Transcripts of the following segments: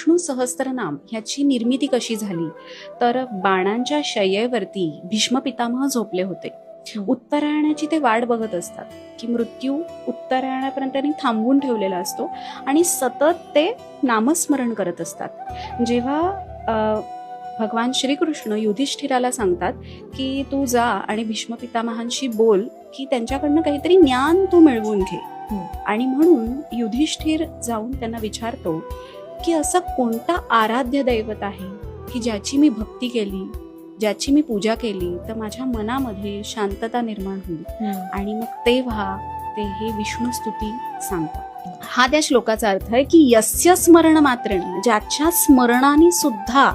विष्णू सहस्त्रनाम ह्याची निर्मिती कशी झाली तर बाणांच्या शय्येवरती भीष्म पितामह झोपले होते. उत्तरायणाची ते वाट बघत असतात की मृत्यू उत्तरायणापर्यंत त्यांनी थांबवून ठेवलेला असतो आणि सतत ते नामस्मरण करत असतात. जेव्हा भगवान श्रीकृष्ण युधिष्ठिराला सांगतात की तू जा आणि भीष्म पितामहांशी बोल की त्यांच्याकडनं काहीतरी ज्ञान तू मिळवून घे. आणि म्हणून युधिष्ठिर जाऊन त्यांना विचारतो की असं कोणता आराध्य दैवत आहे की ज्याची मी भक्ती केली, ज्याची मी पूजा केली तर माझ्या मनामध्ये शांतता निर्माण होईल. आणि मग तेव्हा ते हे विष्णू स्तुती सांगतात. हा त्या श्लोकाचा अर्थ आहे की यस्य स्मरण मात्रेण, ज्याच्या स्मरणाने सुद्धा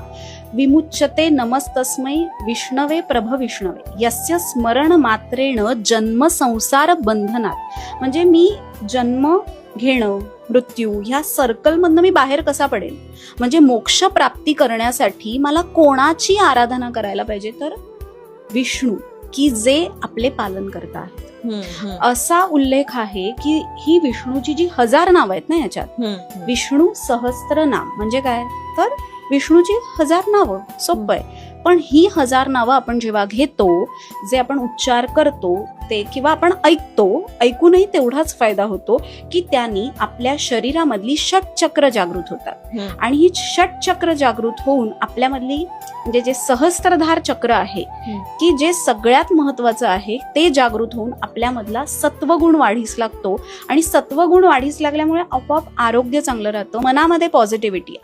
विमुच्यते नमस्तस्मै विष्णवे प्रभ विष्णवे. यस्य स्मरण मात्रेण जन्म संसार बंधनात, म्हणजे मी जन्म घेणं मृत्यू ह्या सर्कलमधनं मी बाहेर कसा पडेल, म्हणजे मोक्ष प्राप्ती करण्यासाठी मला कोणाची आराधना करायला पाहिजे तर विष्णू, की जे आपले पालन करत आहेत. असा उल्लेख आहे की ही विष्णूची जी 1000 नावं आहेत ना याच्यात, विष्णू सहस्त्रनाम म्हणजे काय तर विष्णूची 1000 नावं. सोपं आहे. पण ही 1000 नावं आपण जेव्हा घेतो, जे आपण उच्चार करतो ते किंवा आपण ऐकूनही तेवढाच फायदा होतो की त्यांनी आपल्या शरीरामधली षटचक्र जागृत होतात. आणि ही षटचक्र जागृत होऊन आपल्यामधली म्हणजे जे सहस्त्रधार चक्र आहे की जे सगळ्यात महत्वाचं आहे ते जागृत होऊन आपल्यामधला सत्वगुण वाढीस लागतो. आणि सत्वगुण वाढीस लागल्यामुळे आपोआप आरोग्य चांगलं राहतं, मनामध्ये पॉझिटिव्हिटी.